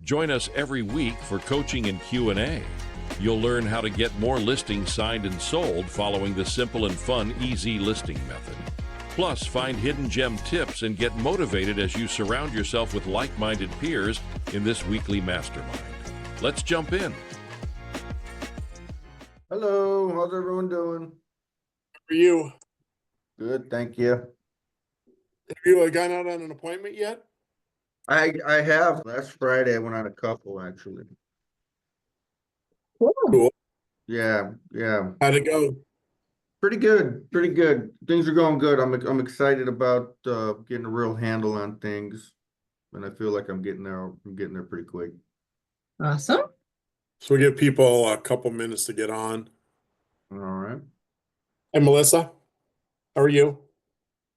Join us every week for coaching and Q&A. You'll learn how to get more listings signed and sold following the simple and fun easy listing method. Plus, find hidden gem tips and get motivated as you surround yourself with like-minded peers in this weekly mastermind. Let's jump in. Hello, how's everyone doing? How are you? Good, thank you. Have you gone out on an appointment yet? I have. Last Friday I went on a couple actually. Cool. Yeah. How'd it go? Pretty good. Things are going good. I'm excited about getting a real handle on things. And I feel like I'm getting there pretty quick. Awesome. So we give people a couple minutes to get on. All right. Hey, Melissa, how are you?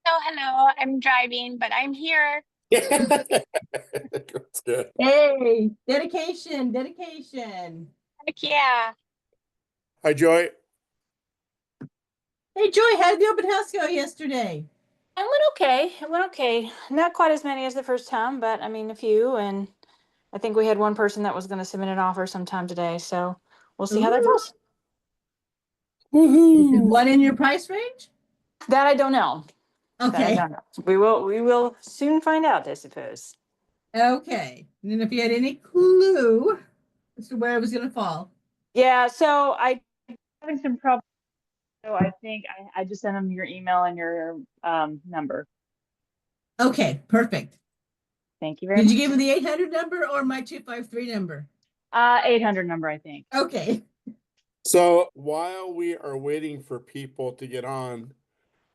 Oh, hello. I'm driving, but I'm here. That's good. Hey, dedication. Heck yeah. Hi, Joy. Hey, Joy, how did the open house go yesterday? It went okay. Not quite as many as the first time, but I mean, a few. And I think we had one person that was going to submit an offer sometime today. So we'll see how that goes. Is one in your price range? That I don't know. Okay. That I don't know. We will soon find out, I suppose. Okay. And then if you had any clue as to where it was going to fall. Yeah. So I having some problems. So I think I just sent them your email and your number. Okay, perfect. Thank you very Did much. you give him the 800 number or my 253 number? 800 number, I think. Okay. So while we are waiting for people to get on,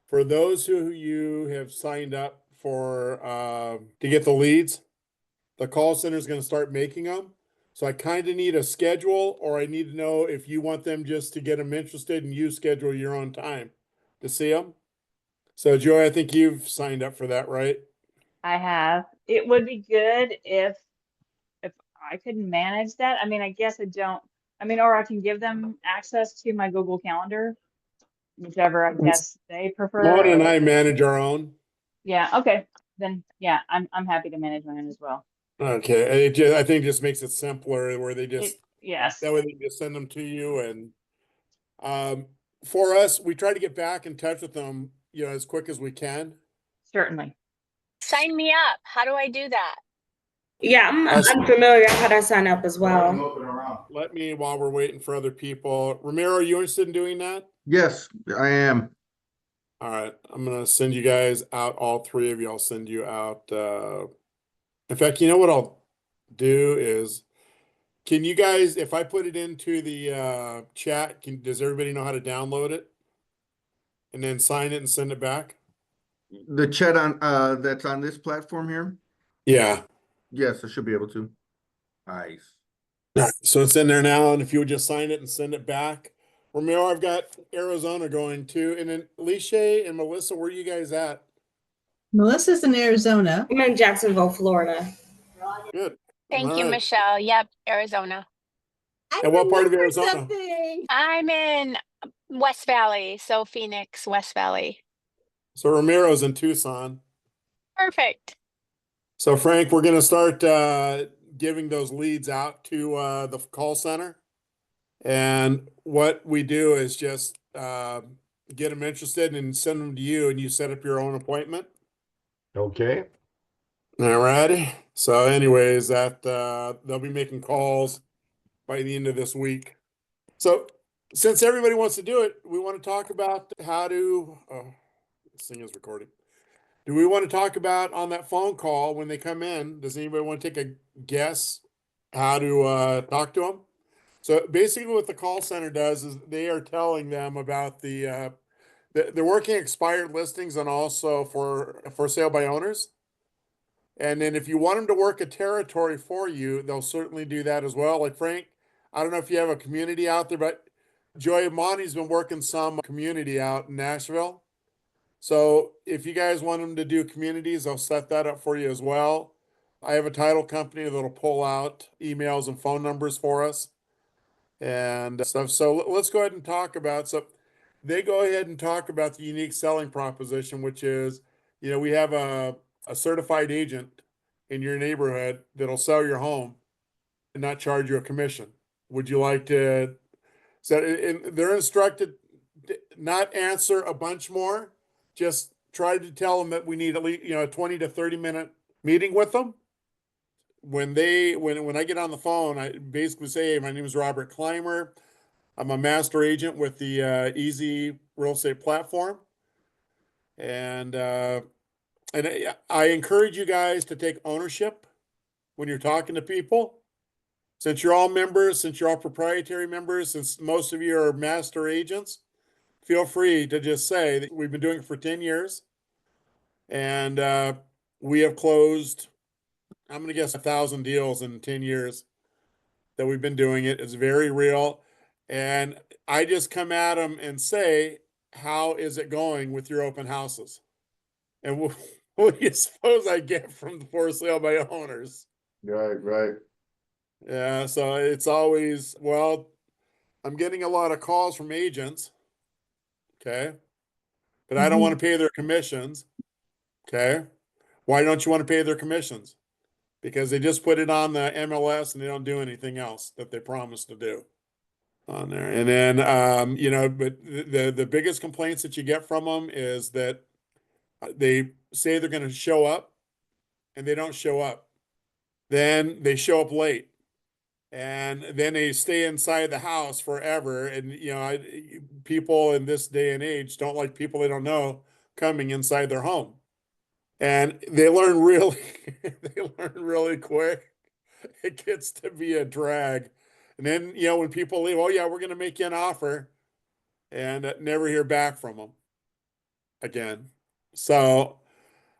for those who you have signed up for to get the leads, the call center is going to start making them. So I kind of need a schedule, or I need to know if you want them just to get them interested and you schedule your own time to see them. So Joy, I think you've signed up for that, right? I have. It would be good if I could manage that. I mean, I guess I don't. I mean, or I can give them access to my Google Calendar, whichever I guess they prefer. Mona and I manage our own. Yeah. Okay. Then yeah, I'm happy to manage mine as well. Okay. I think it just makes it simpler where they just Yes. that way they just send them to you. And for us, we try to get back in touch with them, as quick as we can. Certainly. Sign me up. How do I do that? Yeah, I'm familiar how to sign up as well. Let me, while we're waiting for other people. Ramiro, are you interested in doing that? Yes, I am. All right. I'm going to send you guys out, all three of you. I'll send you out. In fact, you know what I'll do is, can you guys, if I put it into the chat, does everybody know how to download it? And then sign it and send it back? The chat on that's on this platform here? Yeah. Yes, I should be able to. Nice. All right, so it's in there now, and if you would just sign it and send it back. Ramiro, I've got Arizona going too. And then Lisha and Melissa, where are you guys at? Melissa's in Arizona. I'm in Jacksonville, Florida. Good. Thank All you, right. Michelle. Yep, Arizona. And what part of remember Arizona? something. I'm in West Valley, so Phoenix, West Valley. So Ramiro's in Tucson. Perfect. So Frank, we're going to start giving those leads out to the call center. And what we do is just get them interested and send them to you, and you set up your own appointment. Okay. All righty. So anyways, they'll be making calls by the end of this week. So since everybody wants to do it, we want to talk about how to, this thing is recording. Do we want to talk about on that phone call when they come in? Does anybody want to take a guess how to talk to them? So basically what the call center does is they are telling them about they're working expired listings and also for sale by owners. And then if you want them to work a territory for you, they'll certainly do that as well. Like Frank, I don't know if you have a community out there, but Joy Monty's been working some community out in Nashville. So if you guys want them to do communities, I'll set that up for you as well. I have a title company that'll pull out emails and phone numbers for us and stuff. So let's go ahead and talk about, so they go ahead and talk about the unique selling proposition, which is, we have a certified agent in your neighborhood that'll sell your home. and not charge you a commission? Would you like to, so they're instructed to not answer a bunch more, just try to tell them that we need at least, a 20 to 30-minute meeting with them. When I get on the phone, I basically say, hey, my name is Robert Clymer. I'm a master agent with the Easy Real Estate platform. And I encourage you guys to take ownership when you're talking to people. Since you're all members, since you're all proprietary members, since most of you are master agents, feel free to just say that we've been doing it for 10 years. And we have closed, I'm going to guess 1,000 deals in 10 years that we've been doing it. It's very real. And I just come at them and say, how is it going with your open houses? And what do you suppose I get from the for sale by owners? Right. Yeah, so it's always, well, I'm getting a lot of calls from agents. Okay. But I don't want to pay their commissions. Okay. Why don't you want to pay their commissions? Because they just put it on the MLS and they don't do anything else that they promised to do on there. And then, but the biggest complaints that you get from them is that they say they're going to show up and they don't show up. Then they show up late and then they stay inside the house forever. And, people in this day and age don't like people they don't know coming inside their home. And they learn really quick. It gets to be a drag. And then, when people leave, oh yeah, we're going to make you an offer, and never hear back from them again. So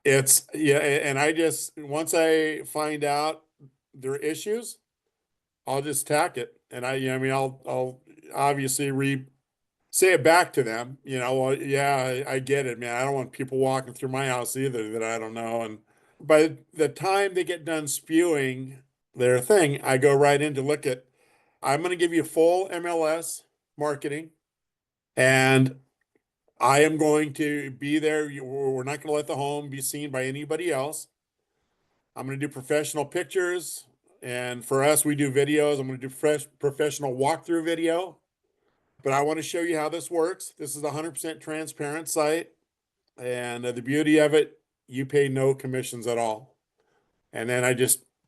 it's, and I just, once I find out their issues, I'll just tack it. And I'll obviously say it back to them, well, yeah, I get it, man. I don't want people walking through my house either that I don't know. And by the time they get done spewing their thing, I go right in to look at, I'm going to give you full MLS marketing, and I am going to be there. We're not going to let the home be seen by anybody else. I'm going to do professional pictures. And for us, we do videos. I'm going to do professional walkthrough video. But I want to show you how this works. This is a 100% transparent site. And the beauty of it, you pay no commissions at all. And then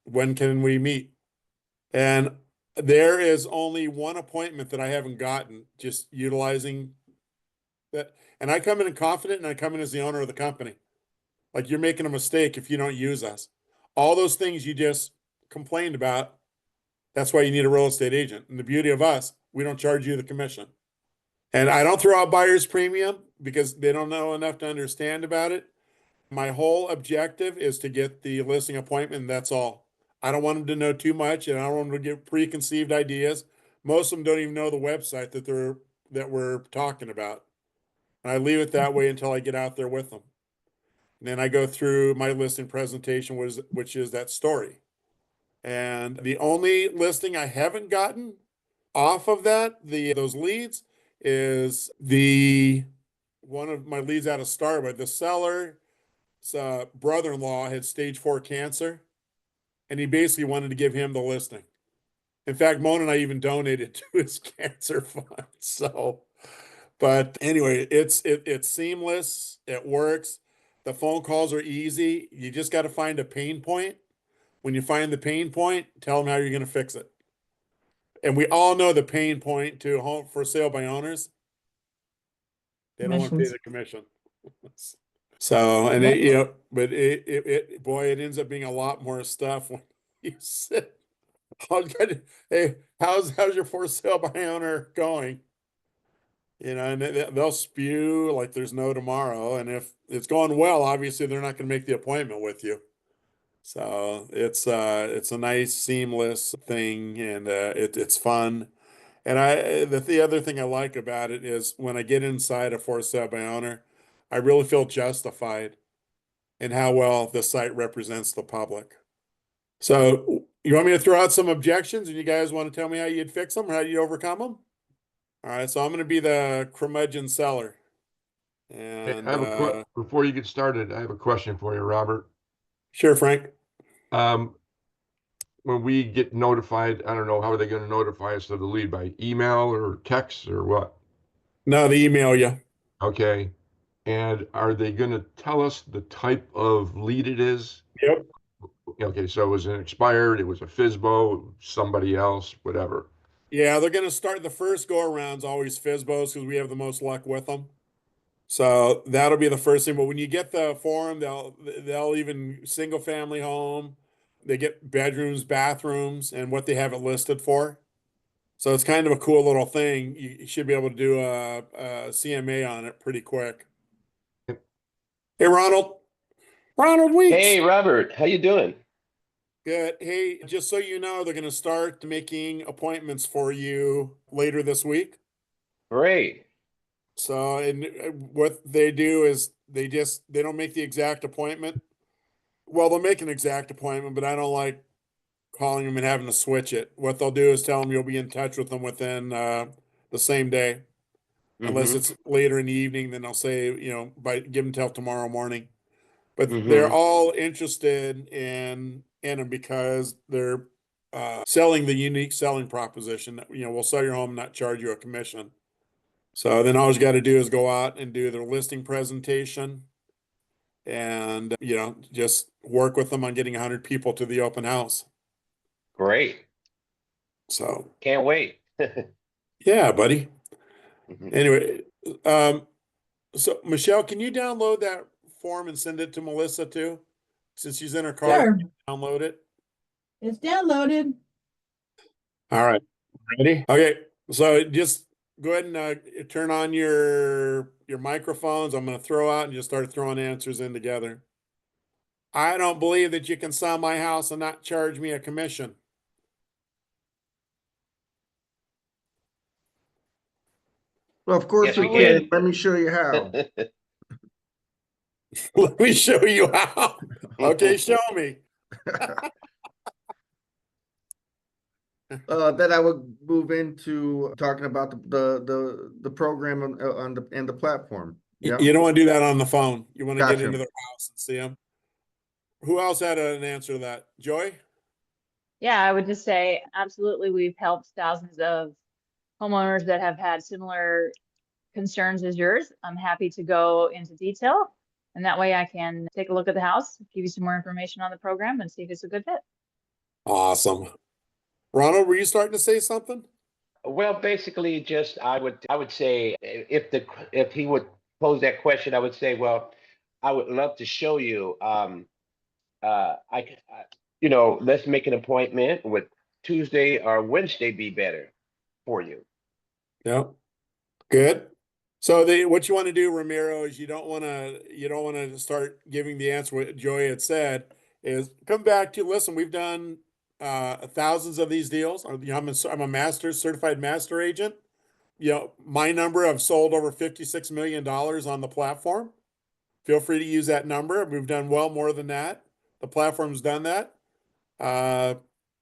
when can we meet? And there is only one appointment that I haven't gotten, just utilizing that. And I come in confident, and I come in as the owner of the company. Like, you're making a mistake if you don't use us. All those things you just complained about, that's why you need a real estate agent. And the beauty of us, we don't charge you the commission. And I don't throw out buyer's premium because they don't know enough to understand about it. My whole objective is to get the listing appointment, and that's all. I don't want them to know too much, and I don't want them to get preconceived ideas. Most of them don't even know the website that we're talking about. And I leave it that way until I get out there with them. And then I go through my listing presentation, which is that story. And the only listing I haven't gotten off of those leads is one of my leads out of Starbucks. The seller's brother-in-law had stage 4 cancer, and he basically wanted to give him the listing. In fact, Mona and I even donated to his cancer fund. So, but anyway, it's seamless. It works. The phone calls are easy. You just got to find a pain point. When you find the pain point, tell them how you're going to fix it. And we all know the pain point to home for sale by owners. They don't want to pay the commission. So, and but it ends up being a lot more stuff when you sit. Hey, how's your for sale by owner going? And they'll spew like there's no tomorrow. And if it's going well, obviously they're not going to make the appointment with you. So it's a nice seamless thing, and it's fun. And the other thing I like about it is when I get inside a for sale by owner, I really feel justified in how well the site represents the public. So you want me to throw out some objections, and you guys want to tell me how you'd fix them or how you'd overcome them? All right, so I'm going to be the curmudgeon seller. And before you get started, I have a question for you, Robert. Sure, Frank. when we get notified, I don't know, how are they going to notify us of the lead, by email or text or what? No, they email you. Okay. And are they going to tell us the type of lead it is? Yep. Okay, so it was an expired, it was a FSBO, somebody else, whatever. Yeah, they're going to start the first go arounds always FSBOs because we have the most luck with them. So that'll be the first thing. But when you get the form, they'll even single family home. They get bedrooms, bathrooms, and what they have it listed for. So it's kind of a cool little thing. You should be able to do a CMA on it pretty quick. Hey, Ronald. Ronald Weeks. Hey, Robert, how you doing? Good. Hey, just so you know, they're going to start making appointments for you later this week. Great. So, and what they do is they don't make the exact appointment. Well, they'll make an exact appointment, but I don't like calling them and having to switch it. What they'll do is tell them you'll be in touch with them within the same day. Unless Mhm. it's later in the evening, then they'll say, give them till tomorrow morning. But Mhm. they're all interested in them because they're selling the unique selling proposition that, we'll sell your home, not charge you a commission. So then all you got to do is go out and do their listing presentation and, just work with them on getting 100 people to the open house. Great. So, Can't wait. yeah, buddy. Mhm. Anyway, so Michelle, can you download that form and send it to Melissa too? Since she's in her car, Sure. download it. It's downloaded. All right. Ready? Okay. So just go ahead and turn on your microphones. I'm going to throw out and just start throwing answers in together. I don't believe that you can sell my house and not charge me a commission. Well, of course Yes, we we can. can. Let me show you how. Let me show you how. Okay, show me. Then I would move into talking about the program on the platform. Yeah, You don't want to do that on the phone. You want to get Gotcha. into their house and see them. Who else had an answer to that? Joy? Yeah, I would just say absolutely. We've helped thousands of homeowners that have had similar concerns as yours. I'm happy to go into detail, and that way I can take a look at the house, give you some more information on the program, and see if it's a good fit. Awesome. Ronald, were you starting to say something? Well, basically, just I would say if he would pose that question, I would say, well, I would love to show you. Let's make an appointment. Would Tuesday or Wednesday be better for you? Yeah. Good. So what you want to do, Ramiro, is you don't want to start giving the answer what Joy had said, is come back to listen, we've done thousands of these deals. I'm a certified master agent. My number, I've sold over $56 million on the platform. Feel free to use that number. We've done well more than that. The platform's done that. All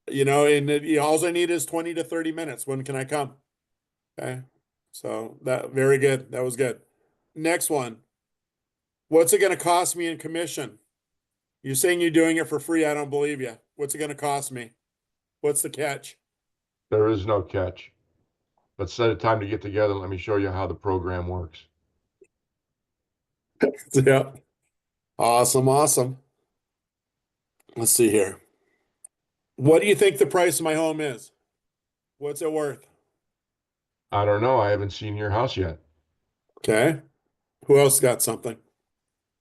I need is 20 to 30 minutes. When can I come? Okay. So that very good. That was good. Next one. What's it going to cost me in commission? You're saying you're doing it for free. I don't believe you. What's it going to cost me? What's the catch? There is no catch. Let's set a time to get together. Let me show you how the program works. Yeah. Awesome. Awesome. Let's see here. What do you think the price of my home is? What's it worth? I don't know. I haven't seen your house yet. Okay. Who else got something?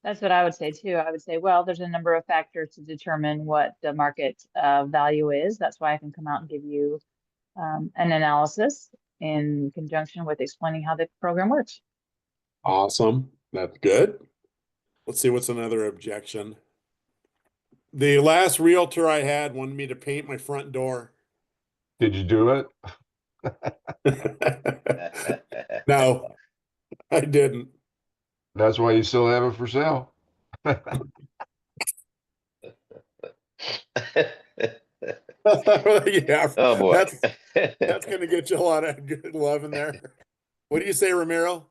That's what I would say too. I would say, well, there's a number of factors to determine what the market value is. That's why I can come out and give you an analysis in conjunction with explaining how the program works. Awesome. That's good. Let's see what's another objection. The last realtor I had wanted me to paint my front door. Did you do it? No, I didn't. That's why you still have it for sale. Yeah. Oh boy. That's going to get you a lot of good love in there. What do you say, Ramiro?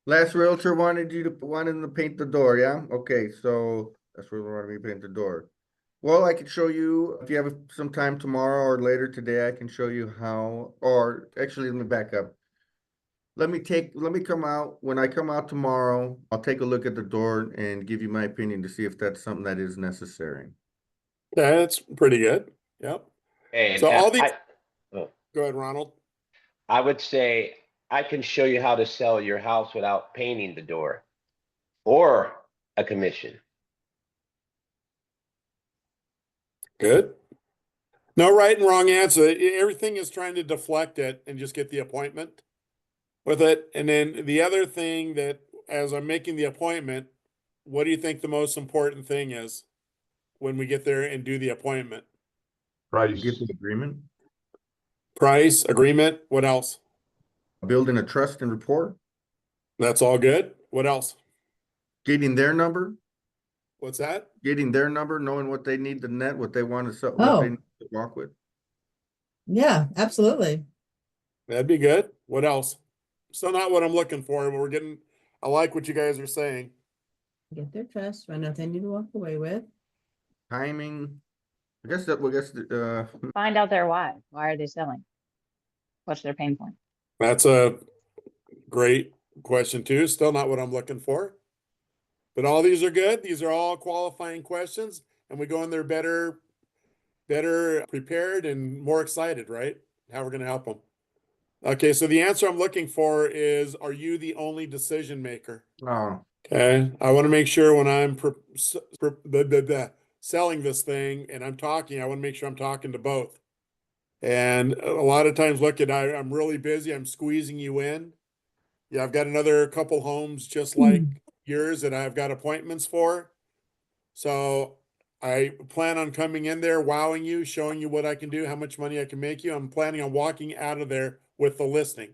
Last realtor wanted him to paint the door. Yeah. Okay. So that's where we wanted me to paint the door. Well, I could show you, if you have some time tomorrow or later today, I can show you how, or actually, let me back up. Let me come out, when I come out tomorrow, I'll take a look at the door and give you my opinion to see if that's something that is necessary. That's pretty good. Yep. And So all these, oh, go ahead, Ronald. I would say I can show you how to sell your house without painting the door or a commission. Good. No right and wrong answer. Everything is trying to deflect it and just get the appointment with it. And then the other thing that, as I'm making the appointment, what do you think the most important thing is when we get there and do the appointment? Price. Get the agreement, Price, agreement, what else? building a trust and rapport, That's all good. What else? getting their number, What's that? knowing what they need to net, what they want to sell, Oh. what they need to walk with. Yeah, absolutely. That'd be good. What else? Still not what I'm looking for, but I like what you guys are saying. Get their trust, find out what they need to walk away with. Timing, I guess that, well, I guess, Find out their why. Why are they selling? What's their pain point? That's a great question too. Still not what I'm looking for. But all these are good. These are all qualifying questions, and we go in there better prepared and more excited, right? How we're going to help them. Okay, so the answer I'm looking for is, are you the only decision maker? oh, Okay, I want to make sure when I'm selling this thing and I'm talking, I want to make sure I'm talking to both. And a lot of times, look, I'm really busy. I'm squeezing you in. Yeah, I've got another couple homes just like yours that I've got appointments for. So I plan on coming in there, wowing you, showing you what I can do, how much money I can make you. I'm planning on walking out of there with the listing.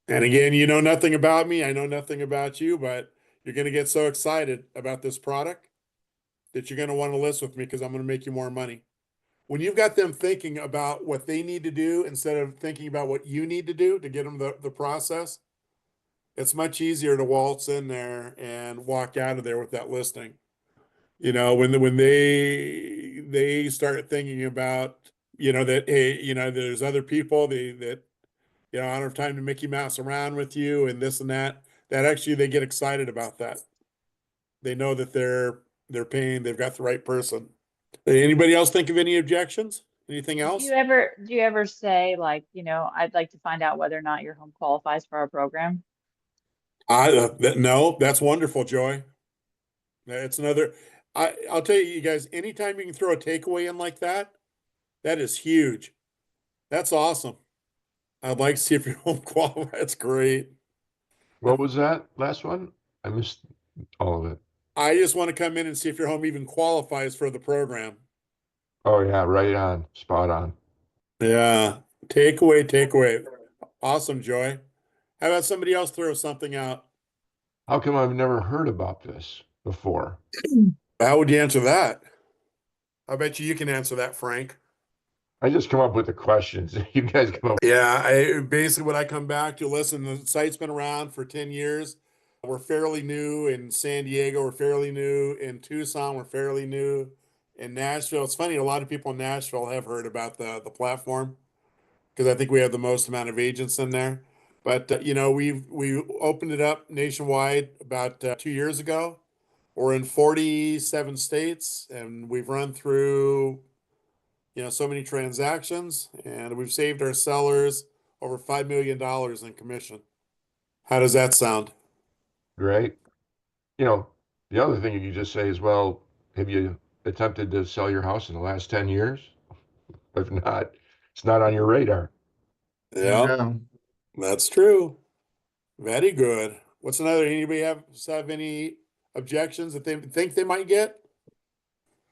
And again, you know nothing about me. I know nothing about you, but you're going to get so excited about this product that you're going to want to list with me because I'm going to make you more money. When you've got them thinking about what they need to do instead of thinking about what you need to do to get them the process, it's much easier to waltz in there and walk out of there with that listing. You know, when they start thinking about, that, hey, there's other people that I don't have time to Mickey Mouse around with you and this and that actually they get excited about that. They know that they're paying, they've got the right person. Anybody else think of any objections? Anything else? Do you ever say, like, I'd like to find out whether or not your home qualifies for our program? No, that's wonderful, Joy. That's another, I'll tell you guys, anytime you can throw a takeaway in like that is huge. That's awesome. I'd like to see if your home qualifies. That's great. What was that last one? I missed all of it. I just want to come in and see if your home even qualifies for the program. Oh yeah, right on, spot on. Yeah. Takeaway. Awesome, Joy. How about somebody else throw something out? How come I've never heard about this before? How would you answer that? I bet you can answer that, Frank. I just come up with the questions. You guys come up. Yeah, basically what I come back to, listen, the site's been around for 10 years. We're fairly new in San Diego. We're fairly new in Tucson. We're fairly new in Nashville. It's funny, a lot of people in Nashville have heard about the platform because I think we have the most amount of agents in there. But we opened it up nationwide about 2 years ago. We're in 47 states, and we've run through so many transactions, and we've saved our sellers over $5 million in commission. How does that sound? Great. The other thing you could just say is, well, have you attempted to sell your house in the last 10 years? If not, it's not on your radar. Yeah, that's true. Very good. What's another? Anybody have any objections that they think they might get?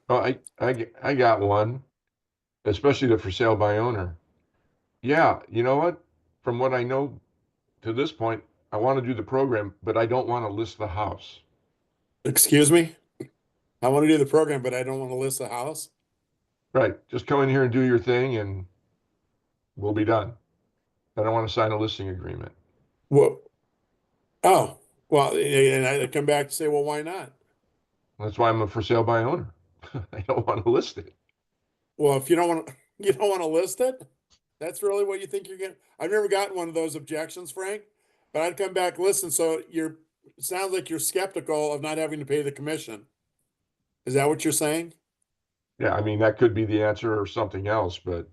Oh, I got one, especially the for sale by owner. Yeah, you know what? From what I know to this point, I want to do the program, but I don't want to list the house. Excuse me? I want to do the program, but I don't want to list the house. Right. Just come in here and do your thing and we'll be done. I don't want to sign a listing agreement. Well, oh, well, and I come back to say, well, why not? That's why I'm a for sale by owner. I don't want to list it. Well, if you don't want to, you don't want to list it, that's really what you think you're getting. I've never gotten one of those objections, Frank, but I'd come back, listen, so it sounds like you're skeptical of not having to pay the commission. Is that what you're saying? Yeah, I mean, that could be the answer or something else, but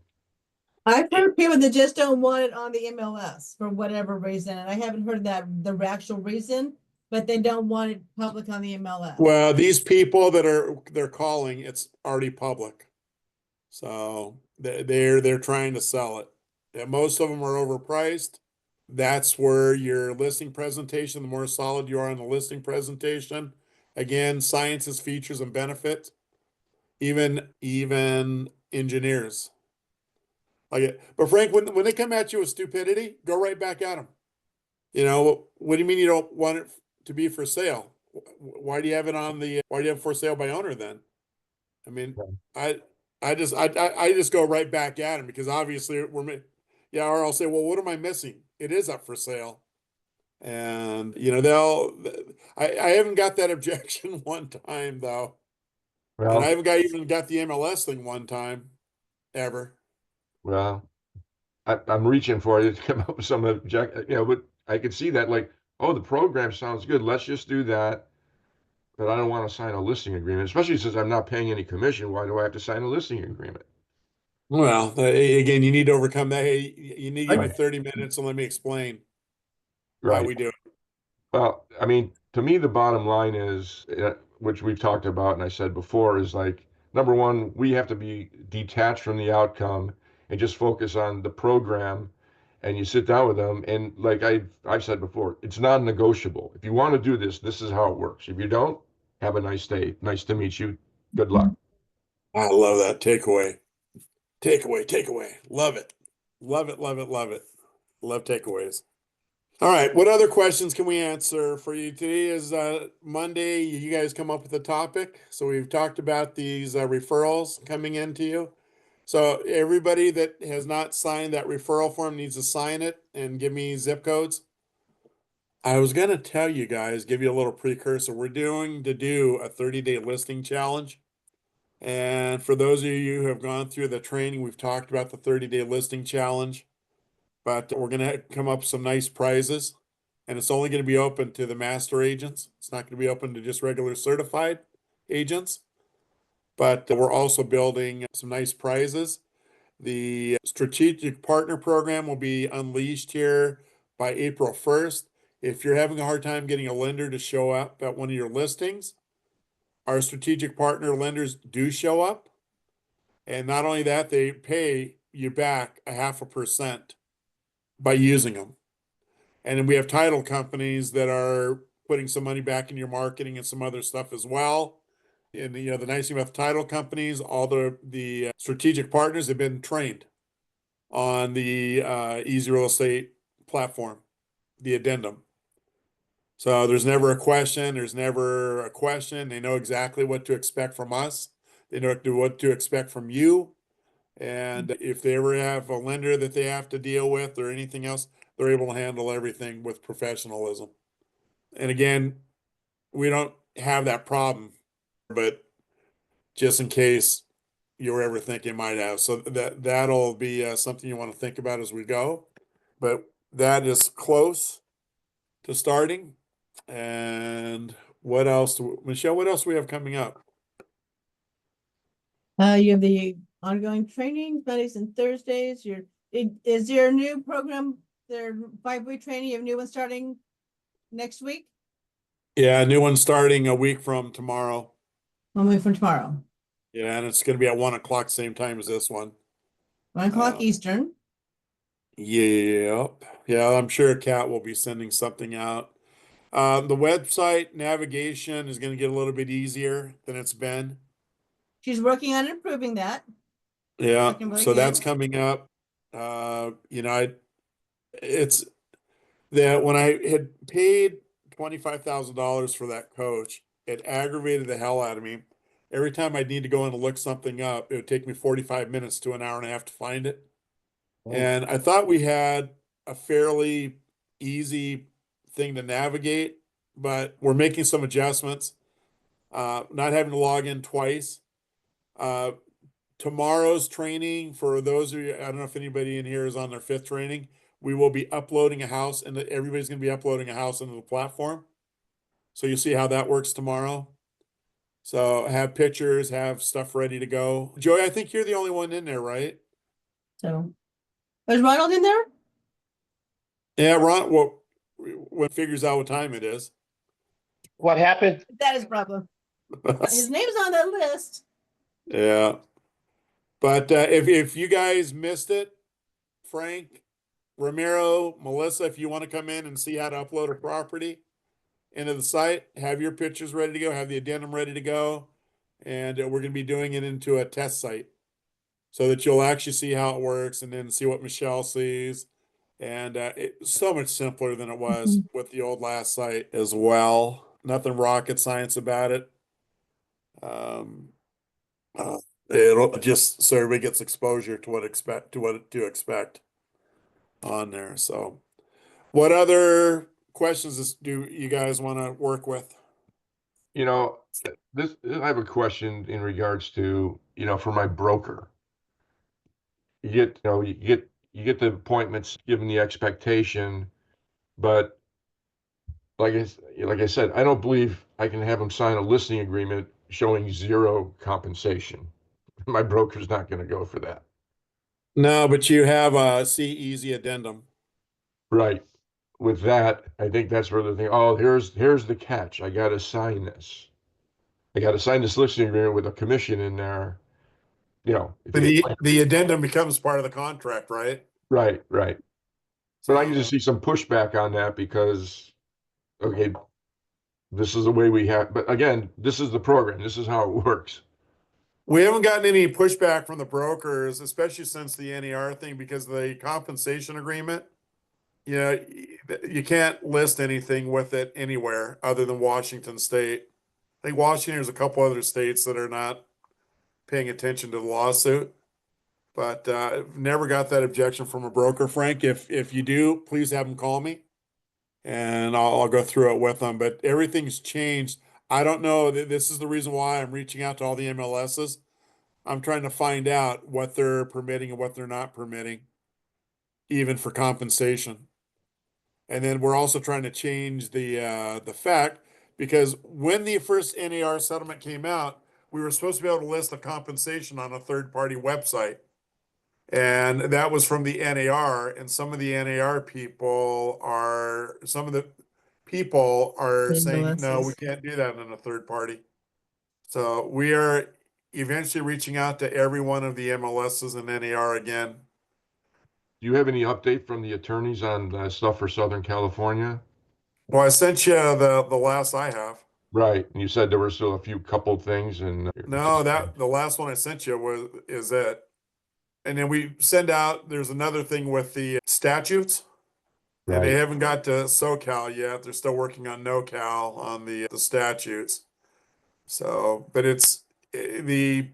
I've heard people that just don't want it on the MLS for whatever reason, and I haven't heard that the actual reason, but they don't want it public on the MLS. Well, these people they're calling, it's already public. So they're trying to sell it. Yeah, most of them are overpriced. That's where your listing presentation, the more solid you are on the listing presentation. Again, sciences, features, and benefits. Even engineers. Like it. But Frank, when they come at you with stupidity, go right back at them. You know, what do you mean you don't want it to be for sale? Why do you have it why do you have for sale by owner then? I mean, I just go right back at them because obviously yeah, or I'll say, well, what am I missing? It is up for sale. And you know, I haven't got that objection one time though. And I well, haven't even got the MLS thing one time ever. well, I'm reaching for you to come up with some but I could see that like, oh, the program sounds good. Let's just do that. But I don't want to sign a listing agreement, especially since I'm not paying any commission. Why do I have to sign a listing agreement? Well, again, you need to overcome that. Hey, you need to give me Right. 30 minutes and let me explain why Right. we do it. Well, I mean, to me, the bottom line is, which we've talked about and I said before, is like, number one, we have to be detached from the outcome and just focus on the program. And you sit down with them, and like I've said before, it's non-negotiable. If you want to do this, this is how it works. If you don't, have a nice day. Nice to meet you. Good luck. I love that takeaway. Takeaway. Love it. Love it, love it, love it. Love takeaways. All right. What other questions can we answer for you? Today is Monday. You guys come up with a topic. So we've talked about these referrals coming into you. So everybody that has not signed that referral form needs to sign it and give me zip codes. I was going to tell you guys, give you a little precursor. We're doing to do a 30-day listing challenge. And for those of you who have gone through the training, we've talked about the 30-day listing challenge, but we're going to come up with some nice prizes. And it's only going to be open to the master agents. It's not going to be open to just regular certified agents. But we're also building some nice prizes. The strategic partner program will be unleashed here by April 1st. If you're having a hard time getting a lender to show up at one of your listings, our strategic partner lenders do show up. And not only that, they pay you back 0.5% by using them. And then we have title companies that are putting some money back in your marketing and some other stuff as well. And you know, the nice thing about the title companies, all the strategic partners have been trained on the Easy Real Estate platform, the addendum. So there's never a question. There's never a question. They know exactly what to expect from us. They know what to expect from you. And if they ever have a lender that they have to deal with or anything else, they're able to handle everything with professionalism. And again, we don't have that problem, but just in case you were ever thinking might have. So that'll be something you want to think about as we go. But that is close to starting. And what else, Michelle, what else do we have coming up? You have the ongoing training Mondays and Thursdays. Is there a new program, their 5-week training? You have a new one starting next week? Yeah, a new one starting a week from tomorrow. 1 week from tomorrow. Yeah, and it's going to be at 1 o'clock, same time as this one. 1 o'clock Eastern. Yep. Yeah, I'm sure Kat will be sending something out. The website navigation is going to get a little bit easier than it's been. She's working on improving that. Yeah, Looking really so that's good. coming up. You know, it's that when I had paid $25,000 for that coach, it aggravated the hell out of me. Every time I'd need to go in and look something up, it would take me 45 minutes to an hour and a half to find it. And I thought we had a fairly easy thing to navigate, but we're making some adjustments. Not having to log in twice. tomorrow's training, for those of you, I don't know if anybody in here is on their 5th training, we will be uploading a house, and everybody's going to be uploading a house into the platform. So you'll see how that works tomorrow. So have pictures, have stuff ready to go. Joey, I think you're the only one in there, right? So, is Ronald in there? Yeah, Ron, well, when figures out what time it is. What happened? That is a problem. His name's on that list. Yeah. But if you guys missed it, Frank, Ramiro, Melissa, if you want to come in and see how to upload a property into the site, have your pictures ready to go, have the addendum ready to go, and we're going to be doing it into a test site so that you'll actually see how it works and then see what Michelle sees. And it's so much simpler than it was with the old last site as well. Nothing rocket science about it. It'll just so everybody gets exposure to what to expect on there. So, what other questions do you guys want to work with? You know, I have a question in regards to, for my broker. You get the appointments given the expectation, but like I said, I don't believe I can have them sign a listing agreement showing 0 compensation. My broker's not going to go for that. No, but you have a see easy addendum. Right. With that, I think that's where the thing, oh, here's the catch. I got to sign this. I got to sign this listing agreement with a commission in there. But the addendum becomes part of the contract, right? Right. So But I can just see some pushback on that because, okay, this is the way we have, but again, this is the program. This is how it works. we haven't gotten any pushback from the brokers, especially since the NER thing, because the compensation agreement, you can't list anything with it anywhere other than Washington State. I think Washington, there's a couple other states that are not paying attention to the lawsuit, but never got that objection from a broker. Frank, if you do, please have them call me, and I'll go through it with them. But everything's changed. I don't know. This is the reason why I'm reaching out to all the MLSs. I'm trying to find out what they're permitting and what they're not permitting, even for compensation. And then we're also trying to change the fact, because when the first NAR settlement came out, we were supposed to be able to list the compensation on a third-party website. And that was from the NAR, and some of the people are saying, no, we can't do that in a third party. So we are eventually reaching out to every one of the MLSs and NAR again. Do you have any update from the attorneys on stuff for Southern California? Well, I sent you the last I have. Right. And you said there were still a few couple things and No, the last one I sent you is it. And then we send out, there's another thing with the statutes. And they right. haven't got to SoCal yet. They're still working on NoCal on the statutes. So, but it's the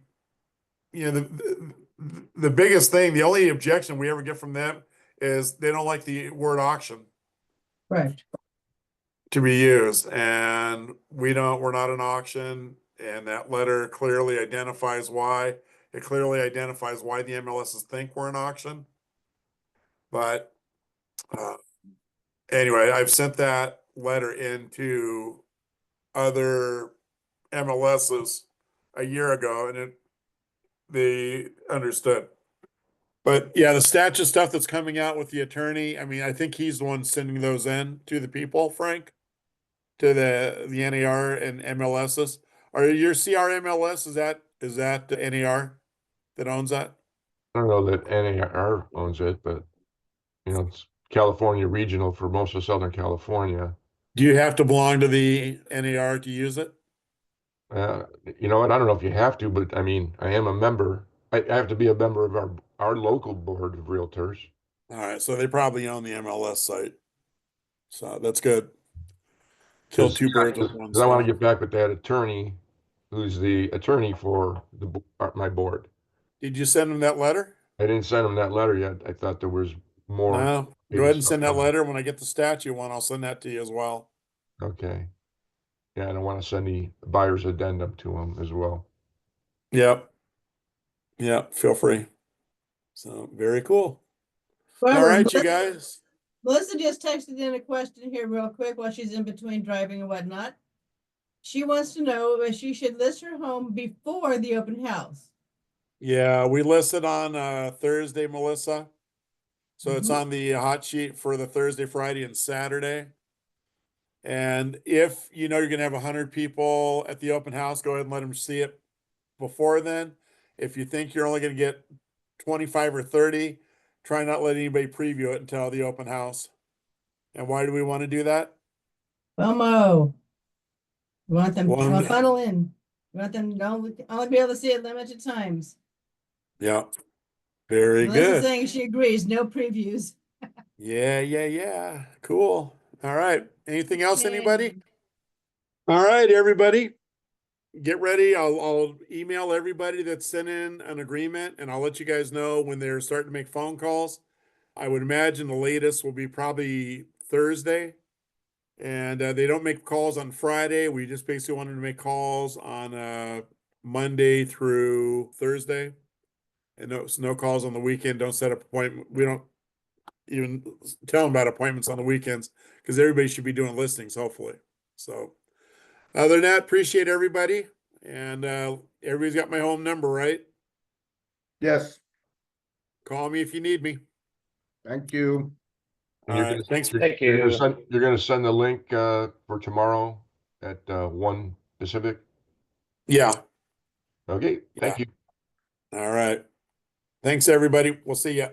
biggest thing, the only objection we ever get from them is they don't like the word auction Right. to be used. And we're not an auction. And that letter clearly identifies why. It clearly identifies why the MLSs think we're an auction. But anyway, I've sent that letter into other MLSs a year ago, and they understood. But yeah, the statute stuff that's coming out with the attorney, I mean, I think he's the one sending those in to the people, Frank, to the NAR and MLSs. Are your CRMLS, is that the NAR that owns that? I don't know that NAR owns it, but it's California regional for most of Southern California. Do you have to belong to the NAR to use it? You know what? I don't know if you have to, but I mean, I am a member. I have to be a member of our local board of realtors. All right, so they probably own the MLS site. So that's good. Kill Because two birds with one I want to stone. get back with that attorney who's the attorney for my board. Did you send him that letter? I didn't send him that letter yet. I thought there was more. No. Go ahead and send that letter. When I get the statute one, I'll send that to you as well. Okay. Yeah, and I want to send the buyer's addendum to him as well. Yep. Yeah, feel free. So very cool. Well, All right, you guys. Melissa just texted in a question here real quick while she's in between driving and whatnot. She wants to know if she should list her home before the open house. Yeah, we listed on Thursday, Melissa. So it's Mhm. on the hot sheet for the Thursday, Friday, and Saturday. And if you know you're gonna have 100 people at the open house, go ahead and let them see it before then. If you think you're only gonna get 25 or 30, try not let anybody preview it until the open house. And why do we want to do that? FOMO. We want them One- to funnel in. We want them to only be able to see it limited times. Yeah, very Melissa's good. saying she agrees, no previews. Yeah. Cool. All right. Anything else, anybody? Okay. All right, everybody. Get ready. I'll email everybody that's sent in an agreement, and I'll let you guys know when they're starting to make phone calls. I would imagine the latest will be probably Thursday. And they don't make calls on Friday. We just basically wanted to make calls on Monday through Thursday. And no calls on the weekend. Don't set up appointment. We don't even tell them about appointments on the weekends because everybody should be doing listings, hopefully. So other than that, appreciate everybody. And everybody's got my home number, right? Yes, Call me if you need me. thank you. And All right. Thanks for Thank You're you. gonna send the link for tomorrow at 1 Pacific. Yeah. Okay, thank Yeah. you. All right. Thanks, everybody. We'll see ya.